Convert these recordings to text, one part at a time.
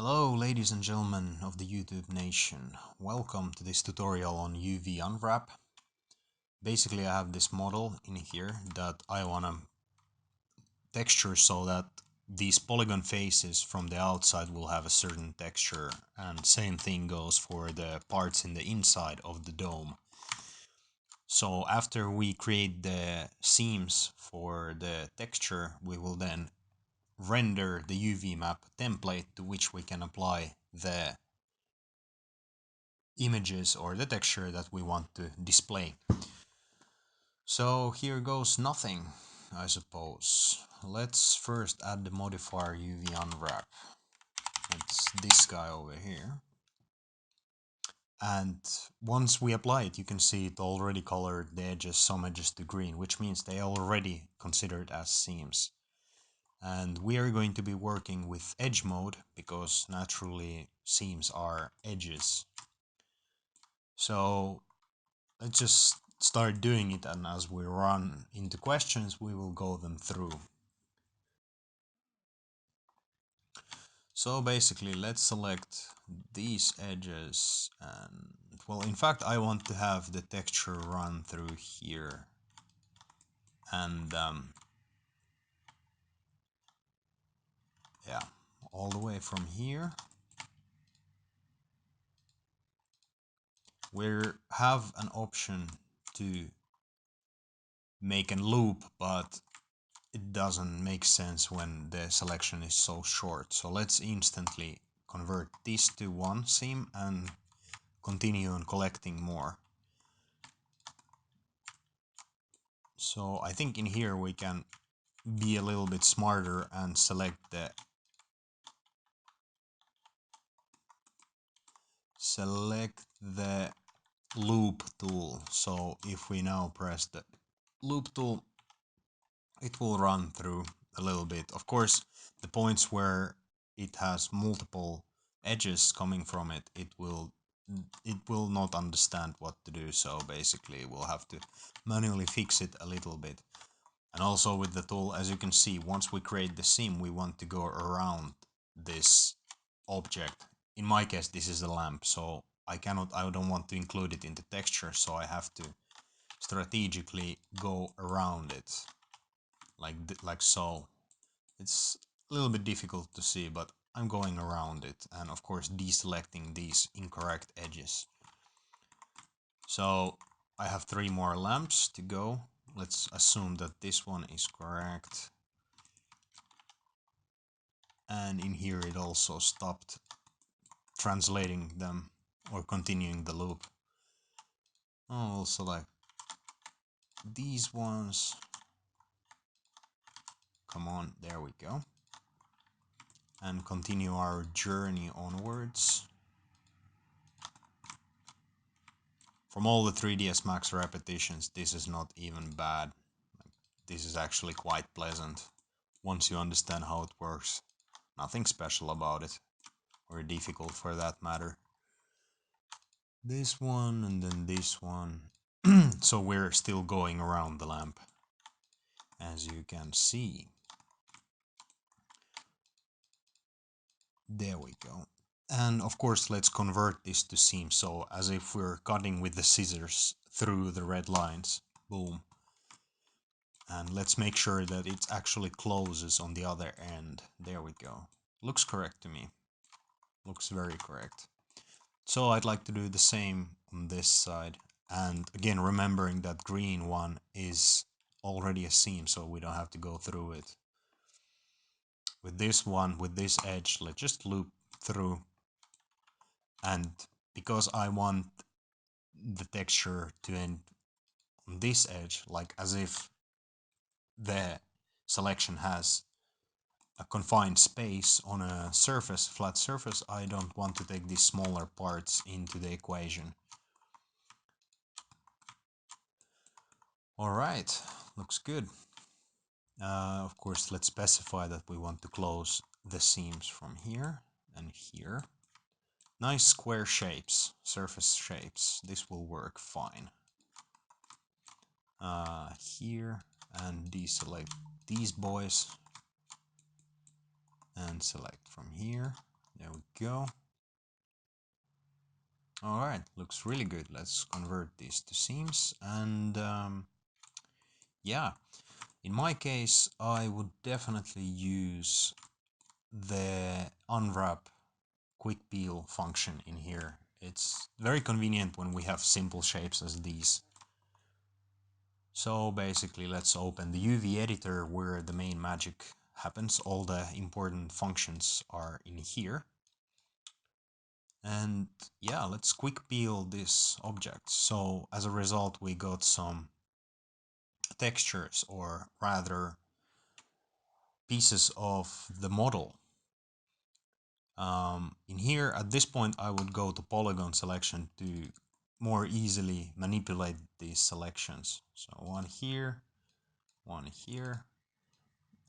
Hello ladies and gentlemen of the YouTube nation, welcome to this tutorial on UV Unwrap. Basically I have this model in here that I wanna texture so that these polygon faces from the outside will have a certain texture, and same thing goes for the parts in the inside of the dome. So after we create the seams for the texture, we will then render the UV map template to which we can apply the images or the texture that we want to display. So here goes nothing, I suppose. Let's first add the modifier UV Unwrap. It's this guy over here. And once we apply it, you can see it already colored the edges, some edges to green, which means they are already considered as seams. And we are going to be working with edge mode because naturally seams are edges. So let's just start doing it, and as we run into questions we will go them through. So basically let's select these edges, and well, in fact I want to have the texture run through here, and yeah, all the way from here. We have an option to make a loop, but it doesn't make sense when the selection is so short. So let's instantly convert this to one seam and continue on collecting more. So I think in here we can be a little bit smarter and select the loop tool. So if we now press the loop tool, it will run through a little bit. Of course, the points where it has multiple edges coming from it, it will not understand what to do, so basically we'll have to manually fix it a little bit. And also with the tool, as you can see, once we create the seam, we want to go around this object. In my case, this is a lamp, so I don't want to include it in the texture, so I have to strategically go around it, like so. It's a little bit difficult to see, but I'm going around it, and of course deselecting these incorrect edges. So I have 3 more lamps to go. Let's assume that this one is correct. And in here it also stopped translating them or continuing the loop. I'll select these ones. Come on, there we go. And continue our journey onwards. From all the 3ds Max repetitions, this is not even bad. This is actually quite pleasant once you understand how it works. Nothing special about it, or difficult for that matter. This one and then this one. So we're still going around the lamp, as you can see. There we go. And of course let's convert this to seam, so as if we're cutting with the scissors through the red lines. Boom. And let's make sure that it actually closes on the other end. There we go. Looks correct to me. Looks very correct. So I'd like to do the same on this side. And again, remembering that green one is already a seam, so we don't have to go through it. With this one, with this edge, let's just loop through. And because I want the texture to end on this edge, like as if the selection has a confined space on a surface, flat surface, I don't want to take these smaller parts into the equation. Alright, looks good. Of course, let's specify that we want to close the seams from here and here. Nice square shapes, surface shapes. This will work fine. Here, and deselect these boys. And select from here. There we go. Alright, looks really good. Let's convert these to seams. And yeah, in my case, I would definitely use the unwrap quick peel function in here. It's very convenient when we have simple shapes as these. So basically, let's open the UV editor where the main magic happens. All the important functions are in here. And yeah, let's quick peel this object. So as a result, we got some textures, or rather pieces of the model. In here, at this point, I would go to polygon selection to more easily manipulate these selections. So one here, one here.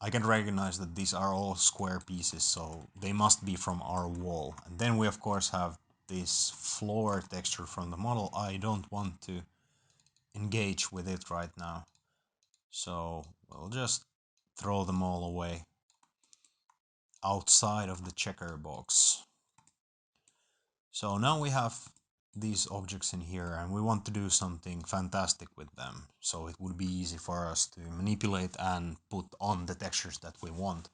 I can recognize that these are all square pieces, so they must be from our wall. And then we of course have this floor texture from the model. I don't want to engage with it right now, so we'll just throw them all away outside of the checker box. So now we have these objects in here and we want to do something fantastic with them, so it would be easy for us to manipulate and put on the textures that we want.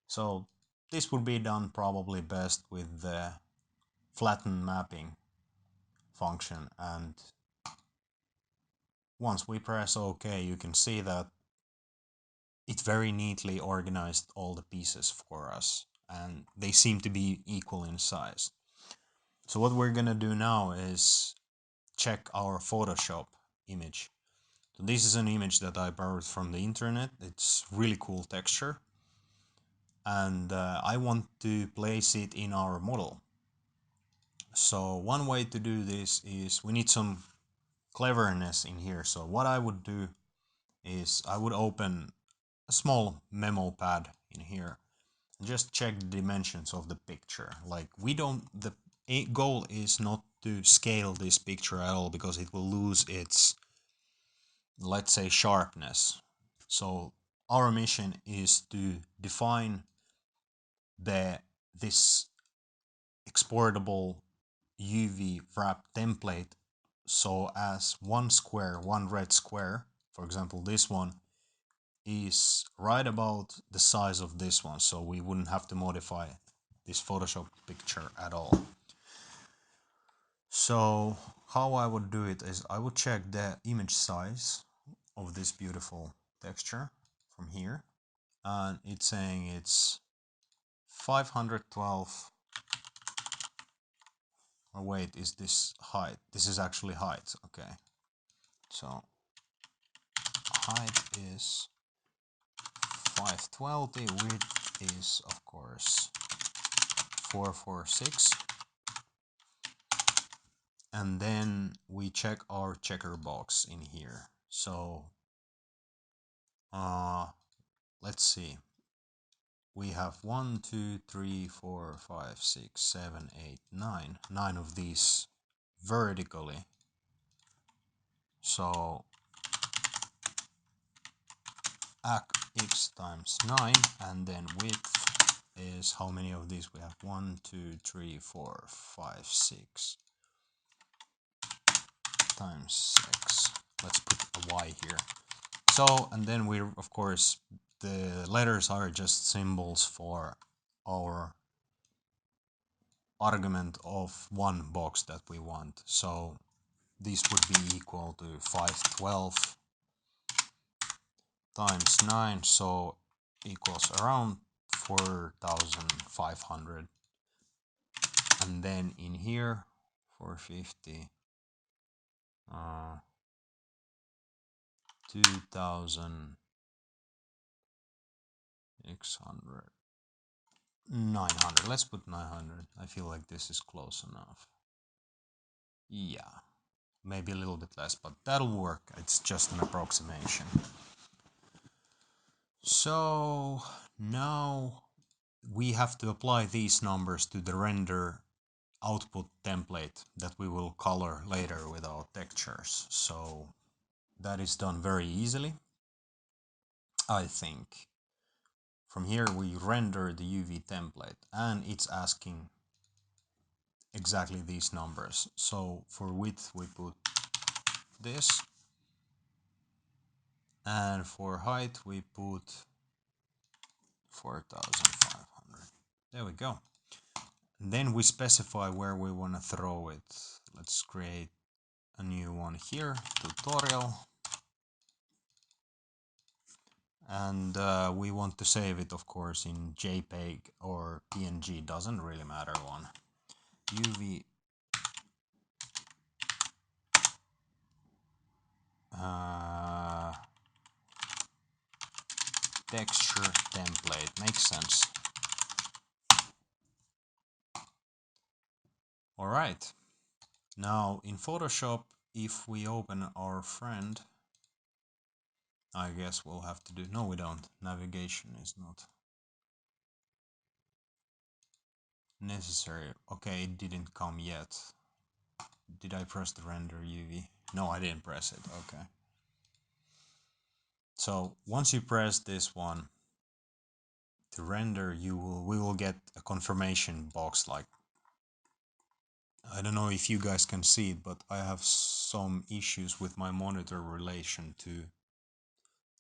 So this would be done probably best with the flatten mapping function, and once we press OK, you can see that it very neatly organized all the pieces for us, and they seem to be equal in size. So what we're gonna do now is check our Photoshop image. So this is an image that I borrowed from the internet. It's really cool texture, and I want to place it in our model. So one way to do this is we need some cleverness in here. So what I would do is I would open a small memo pad in here and just check the dimensions of the picture. Like the goal is not to scale this picture at all, because it will lose its, let's say, sharpness. So our mission is to define this exportable UV wrap template so as one square, one red square, for example this one, is right about the size of this one, so we wouldn't have to modify this Photoshop picture at all. So how I would do it is I would check the image size of this beautiful texture from here, and it's saying it's 512. Or wait, is this height? This is actually height. Okay, so height is 512, width is of course 446, and then we check our checker box in here. So let's see, we have 1 2 3 4 5 6 7 8 9 of these vertically. So x times 9, and then width is how many of these we have? 1 2 3 4 5 6 times 6. Let's put a y here. So, and then we, of course, the letters are just symbols for our argument of one box that we want. So this would be equal to 512 times 9, so equals around 4,500. And then in here, 450, 2,600, 900. Let's put 900. I feel like this is close enough. Yeah, maybe a little bit less, but that'll work. It's just an approximation. So now we have to apply these numbers to the render output template that we will color later with our textures. So that is done very easily, I think. From here we render the UV template, and it's asking exactly these numbers. So for width we put this, and for height we put 4,500. There we go. And then we specify where we want to throw it. Let's create a new one here, tutorial. And we want to save it, of course, in JPEG or PNG, doesn't really matter one. UV texture template, makes sense. All right. Now in Photoshop, if we open our friend, I guess we'll have to do, no we don't, navigation is not necessary. Okay, it didn't come yet. Did I press the render UV? No, I didn't press it, okay. So once you press this one to render, we will get a confirmation box. Like, I don't know if you guys can see it, but I have some issues with my monitor relation to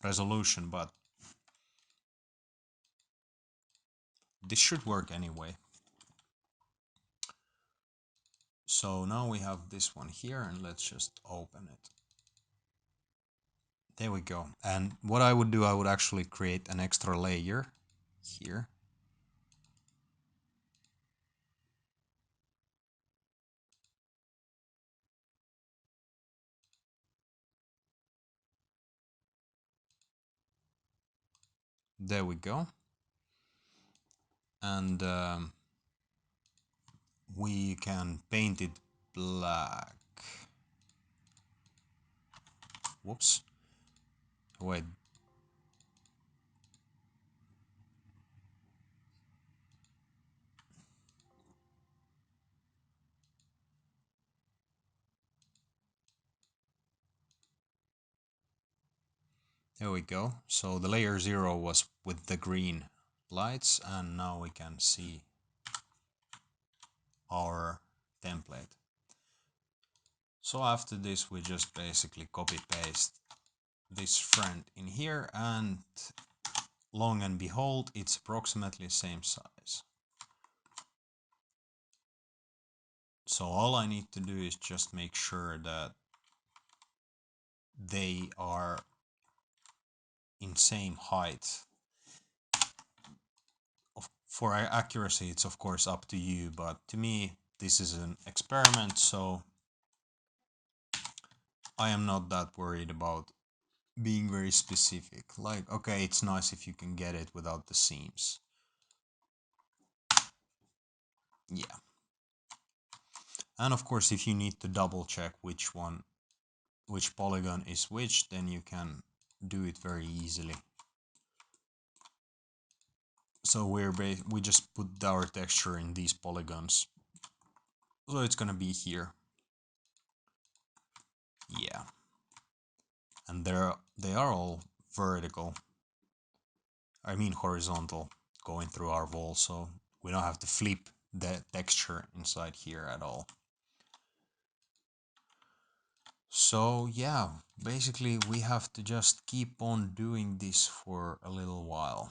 resolution, but this should work anyway. So now we have this one here, and let's just open it. There we go. And what I would do, I would actually create an extra layer here. There we go. And we can paint it black. Whoops. Wait. There we go. So the layer 0 was with the green lights, and now we can see our template. So after this, we just basically copy paste this friend in here, and long and behold, it's approximately the same size. So all I need to do is just make sure that they are in same height. For accuracy, it's of course up to you, but to me, this is an experiment, so I am not that worried about being very specific. Like, okay, it's nice if you can get it without the seams. Yeah. And of course, if you need to double check which polygon is which, then you can do it very easily. So we just put our texture in these polygons. So it's gonna be here. Yeah. And they are all vertical. I mean horizontal, going through our wall, so we don't have to flip the texture inside here at all. So yeah, basically we have to just keep on doing this for a little while.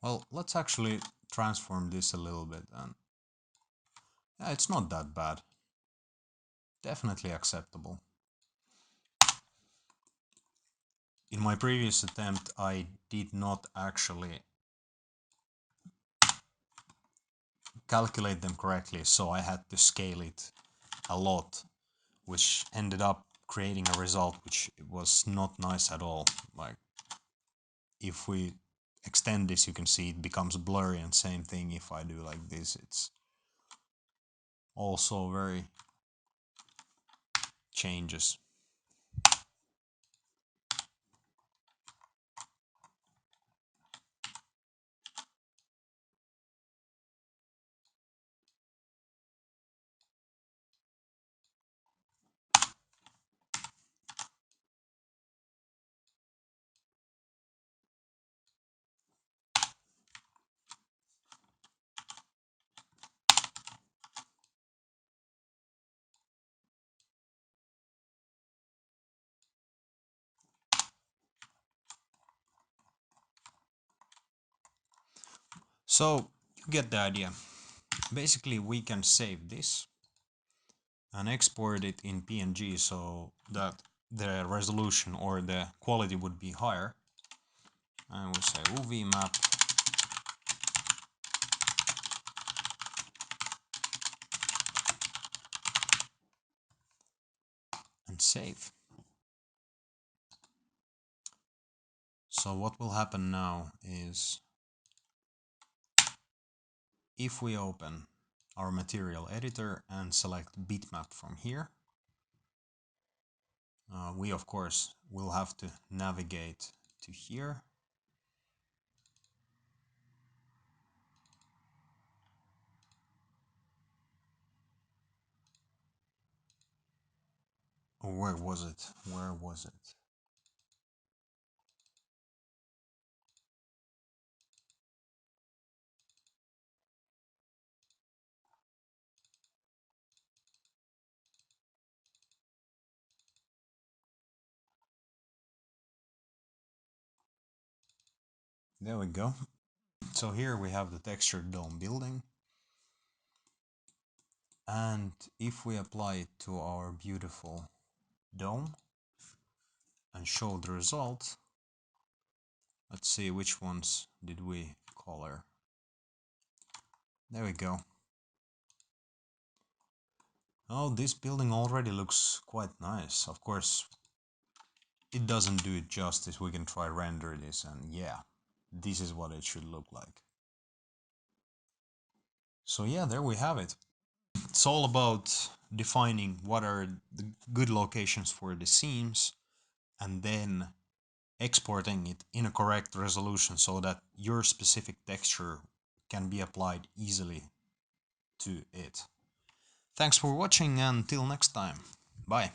Well, let's actually transform this a little bit, and yeah, it's not that bad. Definitely acceptable. In my previous attempt, I did not actually calculate them correctly, so I had to scale it a lot, which ended up creating a result which was not nice at all. Like, if we extend this, you can see it becomes blurry, and same thing if I do like this, it's also very changes. So you get the idea. Basically, we can save this and export it in PNG so that the resolution or the quality would be higher. And we say UV map and save. So what will happen now is, if we open our material editor and select bitmap from here, we of course will have to navigate to here. Or where was it? Where was it? There we go. So here we have the textured dome building. And if we apply it to our beautiful dome and show the result, let's see which ones did we color. There we go. Oh, this building already looks quite nice. Of course, it doesn't do it justice. We can try render this, and yeah, this is what it should look like. So yeah, there we have it. It's all about defining what are the good locations for the seams, and then exporting it in a correct resolution so that your specific texture can be applied easily to it. Thanks for watching, and until next time. Bye.